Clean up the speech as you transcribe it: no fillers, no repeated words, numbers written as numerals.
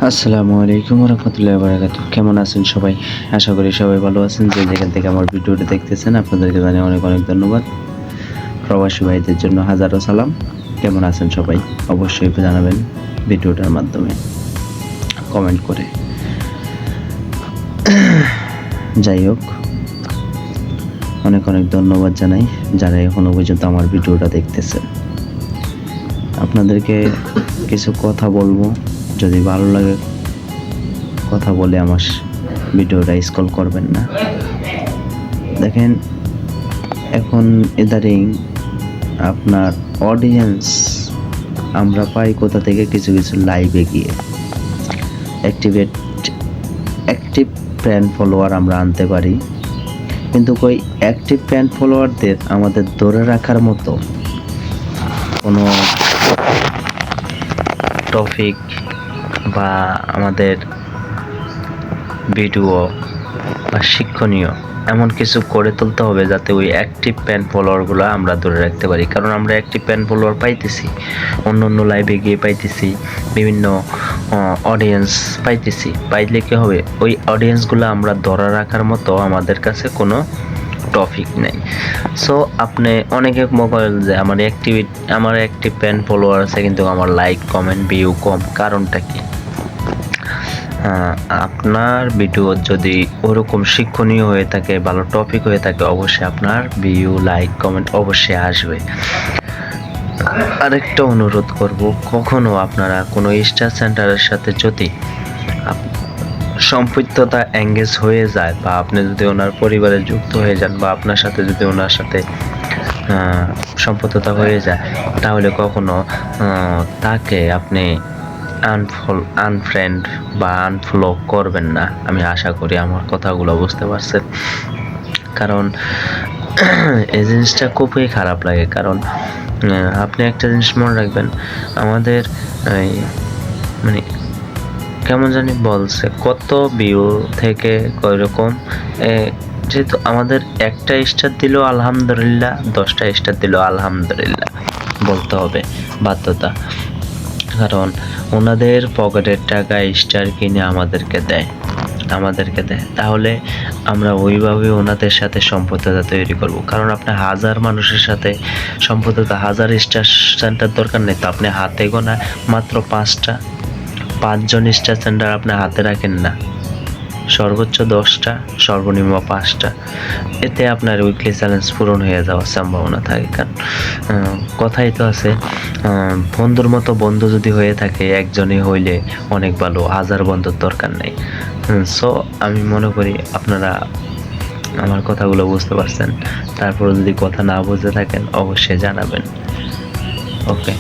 আসসালামু আলাইকুম রহমতুল্লাহি বারাকাতু। কেমন আছেন সবাই? আশা করি সবাই ভালো আছেন। যে যেখান থেকে আমার ভিডিওটি দেখতেছেন আপনাদেরকে জানাই অনেক অনেক ধন্যবাদ। প্রবাসী ভাইদের জন্য হাজারো সালাম। কেমন আছেন সবাই? অবশ্যই জানাবেন ভিডিওটার মাধ্যমে কমেন্ট করে। যাই হোক, অনেক অনেক ধন্যবাদ জানাই যারা এখনো পর্যন্ত আমার ভিডিওটা দেখতেছেন। আপনাদেরকে কিছু কথা বলবো, যদি ভালো লাগে কথা বলে আমার ভিডিওটা স্ক্রল করবেন না। দেখেন, এখন ইদারিং আপনার অডিয়েন্স আমরা পাই কোথা থেকে? কিছু কিছু লাইভে গিয়ে অ্যাক্টিভ ফ্যান ফলোয়ার আমরা আনতে পারি, কিন্তু ওই অ্যাক্টিভ ফ্যান ফলোয়ারদের আমাদের ধরে রাখার মতো কোনো টপিক বা আমাদের ভিডিও বা শিক্ষণীয় এমন কিছু করে তুলতে হবে যাতে ওই অ্যাক্টিভ ফ্যান ফলোয়ারগুলো আমরা ধরে রাখতে পারি। কারণ আমরা অ্যাক্টিভ ফ্যান ফলোয়ার পাইতেছি, অন্য অন্য লাইভে গিয়ে পাইতেছি, বিভিন্ন অডিয়েন্স পাইতেছি। পাইলে কি হবে? ওই অডিয়েন্সগুলো আমরা ধরে রাখার মতো আমাদের কাছে কোনো টপিক নেই। সো আপনি অনেকে বলেন যে আমার অ্যাক্টিভ ফ্যান ফলোয়ার আছে কিন্তু আমার লাইক কমেন্ট ভিউ কম, কারণটা কি? আপনার ভিডিও যদি ওরকম শিক্ষণীয় হয়ে থাকে, ভালো টপিক হয়ে থাকে, অবশ্যই আপনার ভিউ লাইক কমেন্ট অবশ্যই আসবে। আরেকটা অনুরোধ করব, কখনো আপনারা কোনো স্টার সেন্টারের সাথে যদি সম্পৃক্ততা এঙ্গেজ হয়ে যায়, বা আপনি যদি ওনার পরিবারে যুক্ত হয়ে যান, বা আপনার সাথে যদি ওনার সাথে সম্পৃক্ততা হয়ে যায়, তাহলে কখনো তাকে আপনি আনফ্রেন্ড বা আনফলো করবেন না। আমি আশা করি আমার কথাগুলো বুঝতে পারছেন। কারণ এই জিনিসটা খুবই খারাপ লাগে। কারণ আপনি একটা জিনিস মনে রাখবেন, আমাদের মানে কেমন জানি বলছে, কত ভিউ থেকে কয়রকম, যেহেতু আমাদের একটা স্টার দিল আলহামদুলিল্লাহ, 10টা স্টার দিল আলহামদুলিল্লাহ বলতে হবে বাধ্যতা। কারণ ওনাদের পকেটের টাকা স্টার কিনে আমাদেরকে দেয়। তাহলে আমরা ওইভাবে ওনাদের সাথে সম্পর্কতা তৈরি করব। কারণ আপনি হাজার মানুষের সাথে সম্পর্কতা, হাজার স্টার সেন্টার দরকার নেই তো। আপনি হাতে গোনা মাত্র 5জন স্টার সেন্টার আপনি হাতে রাখেন না, সর্বোচ্চ 10টা, সর্বনিম্ন 5টা। এতে আপনার উইকলি চ্যালেঞ্জ পূরণ হয়ে যাওয়ার সম্ভাবনা থাকে। কারণ কথাই তো আছে, বন্ধুর মতো বন্ধু যদি হয়ে থাকে একজনই হইলে অনেক ভালো, হাজার বন্ধুর দরকার নেই। সো আমি মনে করি আপনারা আমার কথাগুলো বুঝতে পারছেন। তারপর যদি কথা না বুঝে থাকেন অবশ্যই জানাবেন। ওকে।